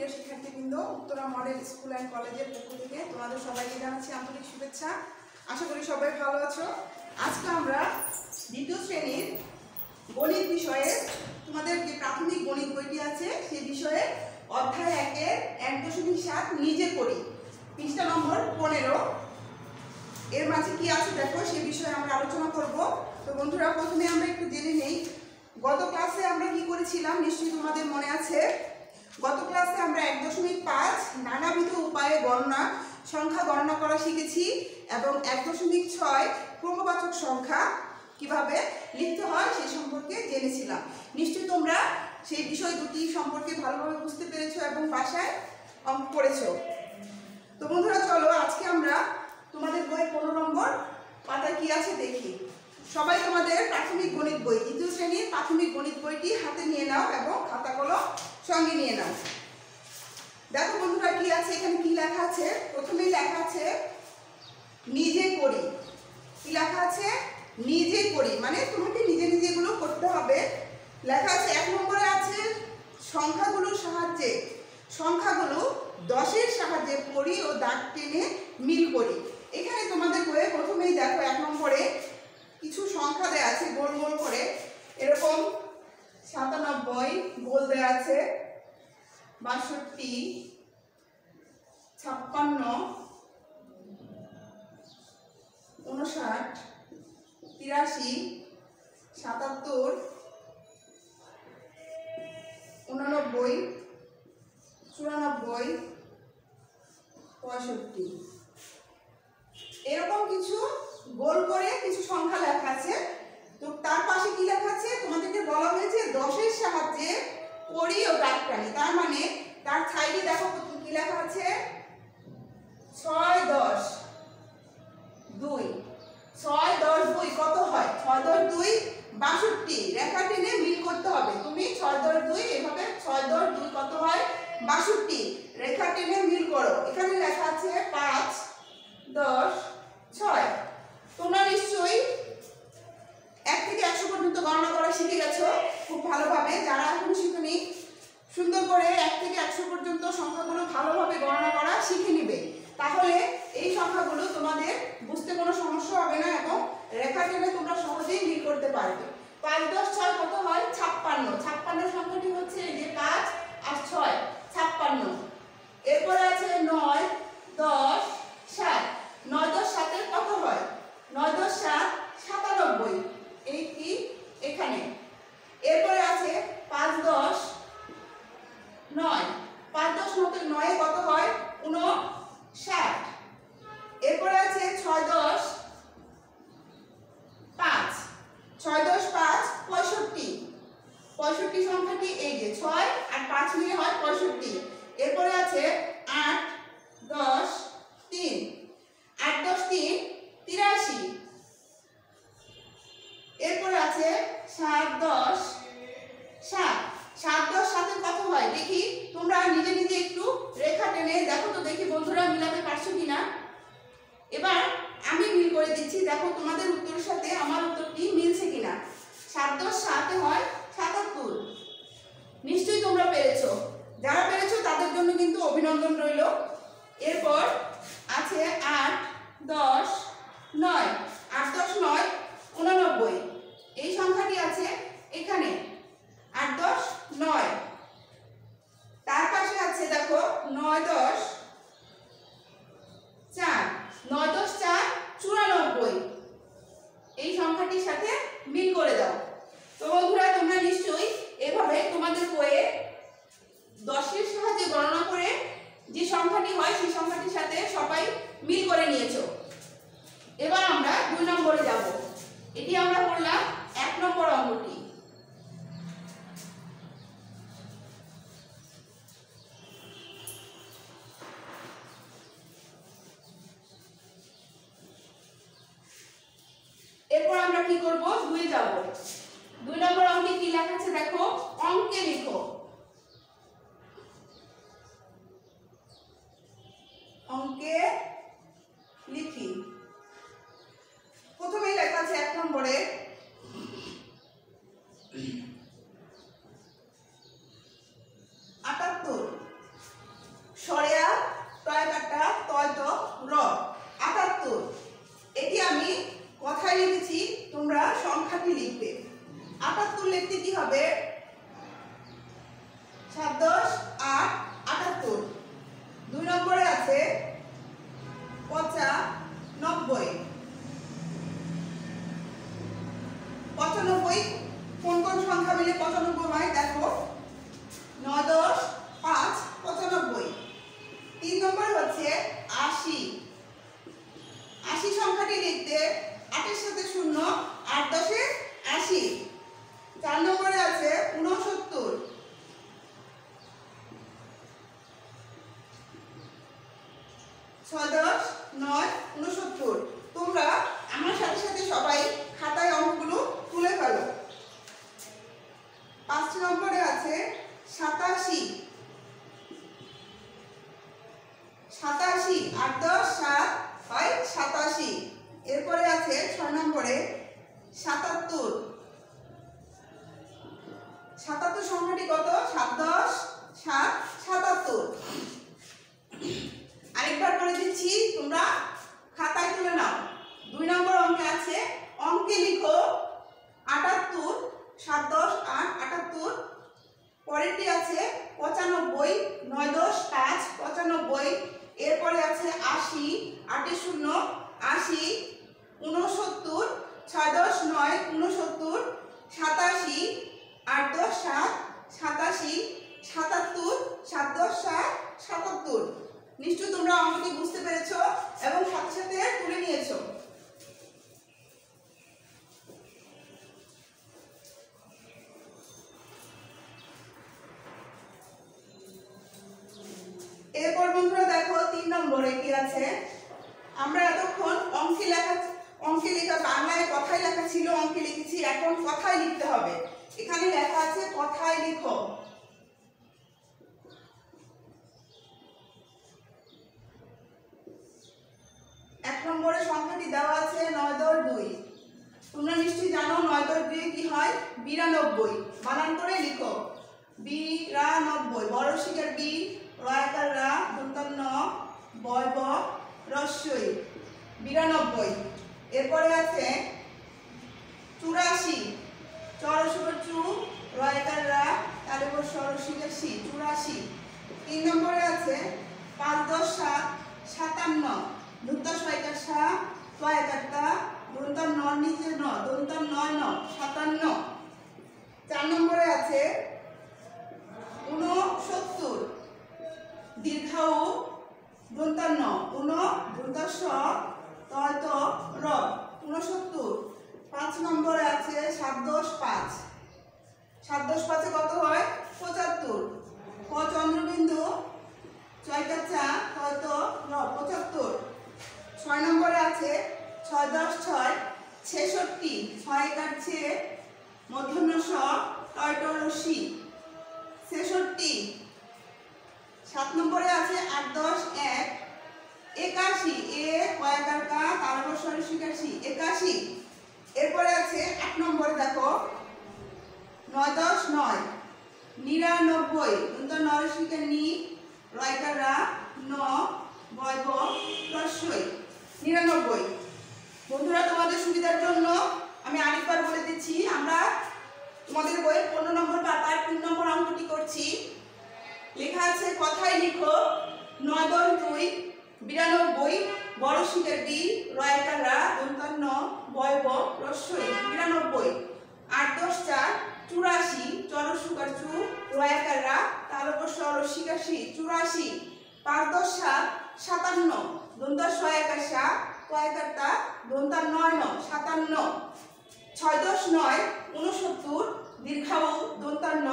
প্রিয় শিক্ষার্থীবৃন্দ, Uttara model school and কলেজের পক্ষ থেকে তোমাদের সবাইকে জানাচ্ছি আন্তরিক শুভেচ্ছা। আশা করি সবাই ভালো আছো। আজকে আমরা দ্বিতীয় শ্রেণীর গণিত বিষয়ে তোমাদের যে প্রাথমিক গণিত বইটি আছে সেই বিষয়ে অধ্যায় 1-এর 1.7 নিজে করি, পৃষ্ঠা নম্বর 15। এর মাঝে কি আছে দেখো, সে বিষয়ে আমরা আলোচনা করব। তো বন্ধুরা, প্রথমে আমরা একটু জেনে নেই গত ক্লাসে আমরা কি করেছিলাম। নিশ্চয়ই তোমাদের মনে আছে, গত ক্লাসে আমরা 1.5 নানাবিধ উপায়ে সংখ্যা গণনা করা শিখেছি এবং 1.6 ক্রমবাচক সংখ্যা কিভাবে লিখতে হয় সেই সম্পর্কে জেনেছিলাম। নিশ্চয়ই তোমরা সেই বিষয় দুটি সম্পর্কে ভালোভাবে বুঝতে পেরেছো এবং বাসায় অঙ্ক করেছো। তো বন্ধুরা, চলো আজকে আমরা তোমাদের বইয়ের 15 নম্বর পাতায় কি আছে দেখি। সবাই তোমাদের প্রাথমিক গণিত বই, দ্বিতীয় শ্রেণীর প্রাথমিক গণিত বইটি হাতে নিয়ে নাও এবং খাতা কলম সঙ্গে নিয়ে নাও। দেখো বন্ধুরা, কি আছে এখানে, কি লেখা আছে। প্রথমেই লেখা আছে নিজে করি। কি লেখা আছে? নিজে করি, মানে তোমাকে নিজে নিজে এগুলো করতে হবে। লেখা আছে 1 নম্বরে আছে সংখ্যাগুলোর সাহায্যে, সংখ্যাগুলো 10-এর সাহায্যে পড়ি ও দাগ টেনে মিল করি। এখানে তোমাদের বইয়ে প্রথমেই দেখো 1 নম্বরে কিছু সংখ্যা দেওয়া আছে গোল গোল করে, এরকম 97 গোল দেওয়া আছে, 62, 56, 59, 83, 77, 89, 94, 65। এরকম কিছু গোল করে কিছু সংখ্যা লেখা আছে। তো তার পাশে কি লেখা আছে, তোমাদেরকে বলা হয়েছে 10-এর সাহায্যে পড়ি ও দাগ টানি। তার মানে তার সাইডে দেখো কি লেখা আছে, 6, 10, 2। 6, 10, 2 কত হয়? 6, 10, 2 62। রেখা টেনে মিল করতে হবে। তুমি 6, 10, 2 এভাবে 6, 10, 2 কত হয়? 62। রেখা টেনে মিল করো। এখানে লেখা আছে 5, 10, 6। তোমরা নিশ্চয়ই 1 থেকে 100 পর্যন্ত গণনা করা শিখে গেছো খুব ভালোভাবে। যারা এখন শিখনি, সুন্দর করে 1 থেকে 100 পর্যন্ত সংখ্যাগুলো ভালোভাবে গণনা করা শিখে নিবে। তাহলে এই সংখ্যাগুলো তোমাদের বুঝতে কোনো সমস্যা হবে না এবং রেখা টেনে তোমরা সহজেই মিল করতে পারবে। 5, 10, 6 কত হয়? 56। 56 সংখ্যাটি হচ্ছে এই যে 5 আর 6, 56। এরপরে আছে 9, 10, 7। 9, 10, 7 কত হয়? 9, 10, 7, 97। এই কি এখানে। এরপরে আছে 5, 10, 9। 5, 10, 9 কত হয়? 59। এরপরে আছে 6, 10, 5। 6, 10, 5 65। 65 সংখ্যাটি এই যে 6 আর 5 মিলে হয় 65। এরপরে আছে 8, 10, 3। 8, 10, 3 83। এরপরে আছে 7, 10, 7। 7, 10, 7 কত হয় দেখি। তোমরা নিজে নিজে একটু রেখা টেনে দেখো তো দেখি বন্ধুরা, মিলাতে পারছো কিনা। এবার আমি মিল করে দিচ্ছি, দেখো তোমাদের উত্তরের সাথে আমার উত্তরটি মিলছে কিনা। 7, 10, 7 হয় 77। নিশ্চয়ই তোমরা পেরেছো। যারা পেরেছো তাদের জন্য কিন্তু অভিনন্দন রইল। এরপর আছে 8, 10, 9। 8, 10, 9 89। এই সংখ্যাটি আছে এখানে 8, 10, 9। তার পাশে আছে দেখো 9, 10, 4। 9, 10, 4 94। এই সংখ্যাটির সাথে মিল করে দাও। তো বন্ধুরা, তোমরা নিশ্চয়ই এভাবে তোমাদের বইয়ে 10-এর সাহায্যে গণনা করে যে সংখ্যাটি হয় সেই সংখ্যাটির সাথে সবাই মিল করে নিয়েছো। এবার আমরা 2 নম্বরে যাব। এটি আমরা করলাম 1 নম্বর অঙ্কটি। এরপর আমরা কি করব, 2-এ যাব। 2 নম্বর অঙ্কে কি লেখা আছে দেখো, অঙ্কে লিখো। অঙ্কে লিখি। প্রথমেই লেখা আছে 1 নম্বরে 78। 7 10 8 78। 2 নম্বরে আছে 95। 95 কোন কোন সংখ্যা মিলে 95 হয় দেখো। 9 10 5 95। 3 নম্বর হচ্ছে 80। 80 সংখ্যাটি লিখতে 8 এর সাথে 0, 8 10 এ 80। 4 নম্বরে আছে 69। 6 10 9 69। তোমরা আমার সাথে সাথে সবাই খাতায় অঙ্কগুলো তুলে ফেলো। 5 নম্বরে আছে 87। 87 8 10 7 হয় 87। এরপরে আছে 6 নম্বরে 77। 77 সংখ্যাটি কত? 7 10 7 77। আরেকবার বলে দিচ্ছি, তোমরা খাতায় তুলে নাও। 2 নম্বর অঙ্কে আছে, অঙ্কে লিখো 78 7 10 8 78। পরেরটি আছে 95 9 10 5 95। এরপরে আছে 80 8 0 80। 69 6 10 9 69। 87 8 10 7 87। 77 7 10 7 77। নিশ্চয়ই তোমরা অঙ্কটি বুঝতে পেরেছো এবং সাথে সাথে তুলে নিয়েছো। এরপর বন্ধুরা দেখো 3 নম্বরে কি আছে। আমরা এতক্ষণ অঙ্কে লেখা বাংলায় কথায় লেখা ছিল, অঙ্কে লিখেছি, এখন কথায় লিখতে হবে। এখানে লেখা আছে কথায় লিখো। 1 নম্বরে সংখ্যাটি দেওয়া আছে 9 10 2। তোমরা নিশ্চয়ই জানো 9 10 2 কি হয়? 92। বানান করে লিখো 92। বড় শিকার বি, রয়াকার রা, দন্তার ন, বয় ব, রস্যই 92। এরপরে আছে 84। চরসুর চু, রয়াকার রা, তালেব সরসিকার সি 84। 3 নম্বরে আছে 5 10 7 57। দুত্তা ছয়কার সা, ছয়কার তা, দন্তার ন নিচে ন, দন্তার 9 9 57। 4 নম্বরে আছে 69। দীর্ঘাউ দন্তার ন 9 দন্তার স তয় ত র 69। 5 নম্বরে আছে 7 10 5। 7 10 5 এ কত হয়? 75। ক চন্দ্রবিন্দু ছয়কার চা তয় ত র 75। 6 নম্বরে আছে 6 10 6 66। 6 কাটছে মধ্যন্ন স তয় ট রসি 66। 7 নম্বরে আছে 8 10 1 81। এ কয়াকার কা তালব সরসিকার সি 81। এরপরে আছে 8 নম্বরে দেখো 9 10 9 99। দন্ত নরসিকার নি, রয়কার রা, ন, বয় ব, রস্যই 99। বন্ধুরা তোমাদের সুবিধার জন্য আমি আরেকবার বলে দিচ্ছি, আমরা তোমাদের বইয়ের 15 নম্বর পাতার 3 নম্বর অঙ্কটি করছি। লেখা আছে কথায় লিখো 9 10 2 92। বড় শিকার বি, রয়াকার রা, দন্তার ন, বয় ব, রস্যই 92। 8 10 4 84। চরসুকার চু, রয়াকার রা, তালব সরসিকার সি 84। 5 10 7 57। দন্তার ছয়কার সা, কয়াকার তা, দন্তার 9 9 57। 6 10 9 69। দীর্ঘাউ দন্তার ন,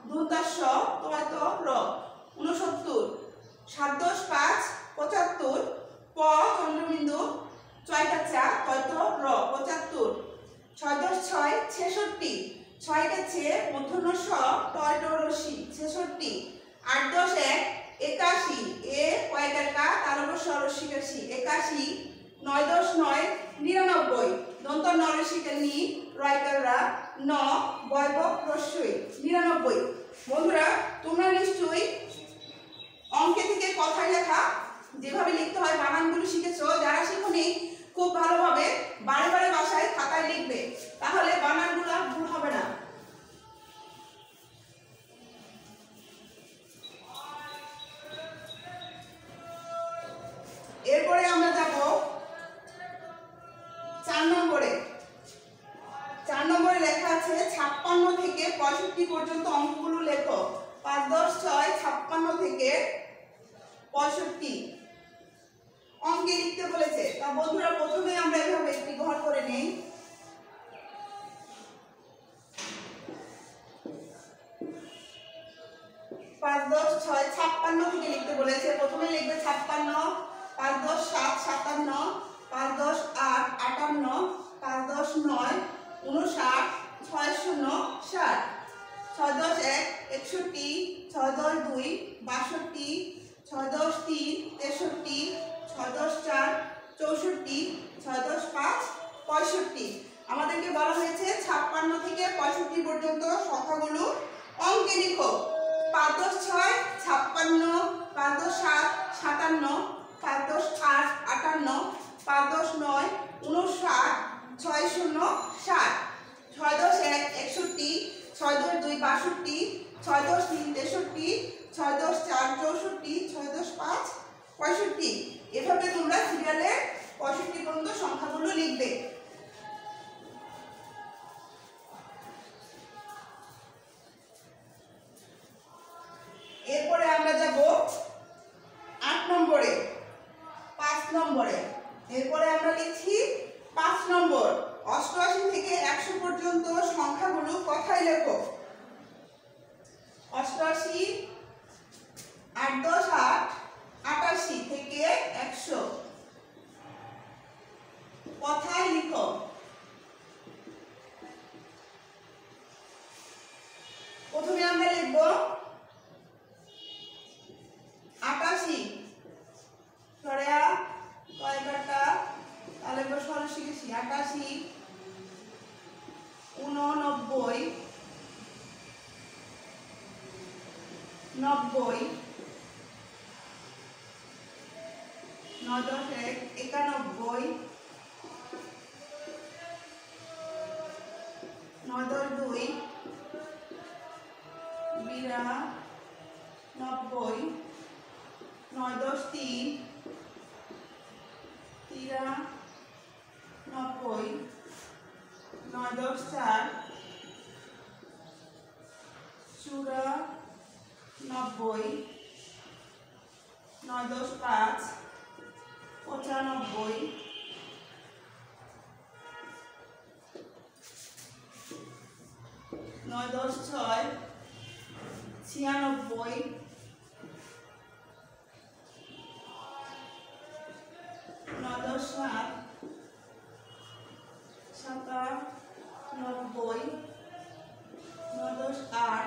দন্তার স তয় ত র 69। 7 10 5 75। প চন্দ্রবিন্দু ছয়কার চা তয় ত র 75। 6 10 6 66। 6 কাছে মধ্যন্ন স তয় ট রসি 66। 8 10 1 81। এ কয়কার কা তালব সরসিকার সি 81। 9 10 9 99। দন্ত নরসিকার নি, রয়কার রা, ন, বয় ব, রস্যই 99। বন্ধুরা তোমরা নিশ্চয়ই অঙ্কে থেকে কথায় লেখা যেভাবে লিখতে হয় বানানগুলো শিখেছো। যারা শিখোনি খুব ভালোভাবে বারে বারে বাসায় খাতায় লিখবে, তাহলে বানানগুলো ভুল হবে না। থেকে 65 অঙ্কে লিখতে বলেছে। তা বন্ধুরা প্রথমে আমরা এভাবে একটি ঘর করে নেই। 5 10 6 56 থেকে লিখতে বলেছে। প্রথমে লিখবে 56, 5 10 7 57, 5 10 8 58, 5 10 9 59, 6 0 60, 6 10 1 61, 6 10 2 62, 6 10 3 63, 6 10 4 64, 6 10 5 65। আমাদেরকে বলা হয়েছে 56 থেকে 65 পর্যন্ত সংখ্যাগুলো অঙ্কে লিখো। 5 10 6 56, 5 10 7 57, 5 10 8 58, 5 10 9 59, 6 0 60, 6 10 1 61, 6 10 2 62, 6 10 3 63, 6 10 4 64, 6 10 5 65। এভাবে তোমরা সিরিয়ালে 65 পর্যন্ত সংখ্যাগুলো লিখবে। এরপরে আমরা যাব 8 নম্বরে, 5 নম্বরে। এরপরে আমরা লিখছি 5 নম্বর, 88 থেকে 100 পর্যন্ত সংখ্যাগুলো কথায় লেখো। 88, 8 10 8, 88 থেকে 100 কথায় লিখো। প্রথমে আমরা লিখব 88, সরেয়া কয় কাটা, তাহলে আমরা সরে শিখেছি। 88, 89, 90, 9 10 1 91, 9 10 2 92, 9 10 3 93, 9 10 4 94, 9 10 5 95, 9 10 6 96, 9 10 7 97, 9 10 8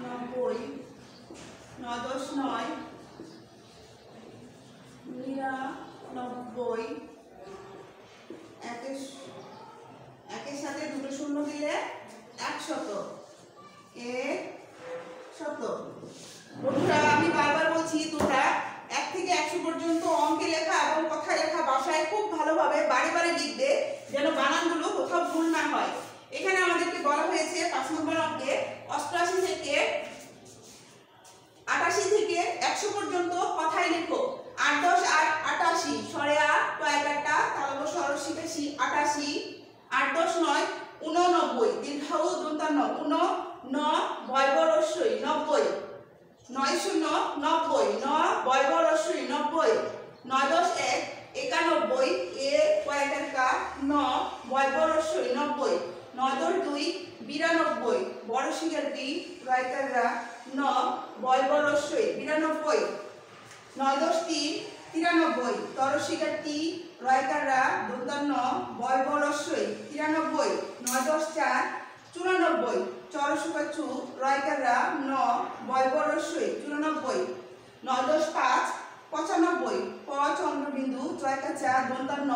98, 9 10 9 99, একের সাথে দুটো শূন্য দিলে 100, 100। বন্ধুরা আমি বারবার বলছি তোমরা 1 থেকে 100 পর্যন্ত অঙ্কে লেখা এবং কথায় লেখা বাসায় খুব ভালোভাবে বারে বারে লিখবে, যেন বানানগুলো কোথাও ভুল না হয়। এখানে আমাদেরকে বলা হয়েছে 5 নম্বর অঙ্কে 88 থেকে 100 পর্যন্ত কথায় লিখো। 8 10 8 88, সরে 8 কয় কাটা, তাহলে সরল শিখেছি। 88, 8 10 9 89, দীর্ঘাউ দন্তান্ন 9 বয়ব রস্যই 90, 9 0 90, 9 বয়ব রস্যই 90, 9 10 1 91, এ কয় কাটা 9 বয়ব রস্যই 90, 9 10 2 92, বড় শিখের বি রাইটাররা 9 বয়ব রস্যই 92, 9 10 3 93, তরশিকার টি রয়কাররা দন্তান্ন বয়ব রস্যই 93, 9 10 4 94, চরসুকাচু রয়কাররা 9 বয়ব রস্যই 94, 9 10 5 95, প চন্দ্রবিন্দু চয়কাচা দন্তান্ন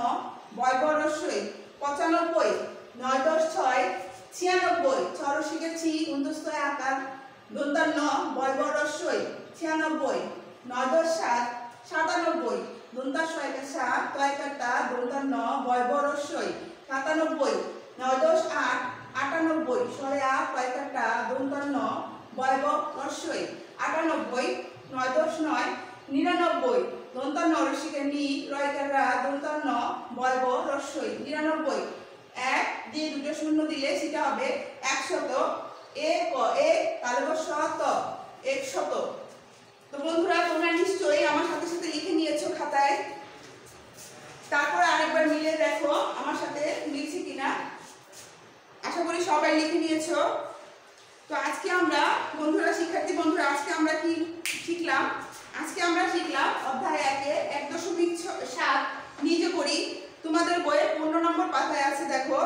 বয়ব রস্যই 95, 9 10 6 96, চরশিকার ছি উন্তস্থ আকার দন্তান্ন বয়ব রস্যই 96, 9 10 7 97, দন্তাশয় কাছা তয়কাটা দন্তান্ন বয়ব রস্যই 97, 9 10 8 98, সরে আ তয়কাটা দন্তান্ন বয়ব রস্যই 98, 9 10 9 99, দন্তান্ন রসিকে নি রয়কাররা দন্তান্ন বয়ব রস্যই 99, 1 দিয়ে দুটো শূন্য দিলে সেটা হবে 100, 100। তো বন্ধুরা তোমরা নিশ্চয়ই আমার সাথে সাথে লিখে নিয়েছো খাতায়। তারপরে আরেকবার মিলে দেখো আমার সাথে মিলছে কিনা। আশা করি সবাই লিখে নিয়েছো। তো আজকে আমরা বন্ধুরা, শিক্ষার্থী বন্ধুরা, আজকে আমরা কি শিখলাম? আজকে আমরা শিখলাম অধ্যায় 1-এ 1.7 নিজে করি। তোমাদের বইয়ের 15 নম্বর পাতায় আছে, দেখো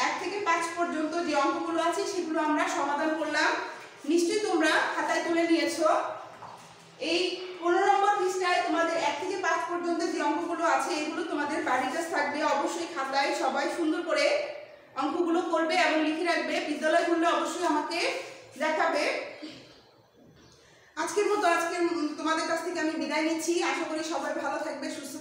1 থেকে 5 পর্যন্ত যে অঙ্কগুলো আছে সেগুলো আমরা সমাধান করলাম। নিশ্চয়ই তোমরা খাতায় তুলে নিয়েছো। এই 15 নম্বর পৃষ্ঠায় তোমাদের 1 থেকে 5 পর্যন্ত যে অঙ্কগুলো আছে এগুলো তোমাদের বাড়ির কাজ থাকবে। অবশ্যই খাতায় সবাই সুন্দর করে অঙ্কগুলো করবে এবং লিখে রাখবে। বিদ্যালয় করলে অবশ্যই আমাকে দেখাবে। আজকের মতো আজকে তোমাদের কাছ থেকে আমি বিদায় নিচ্ছি। আশা করি সবাই ভালো থাকবে, সুস্থ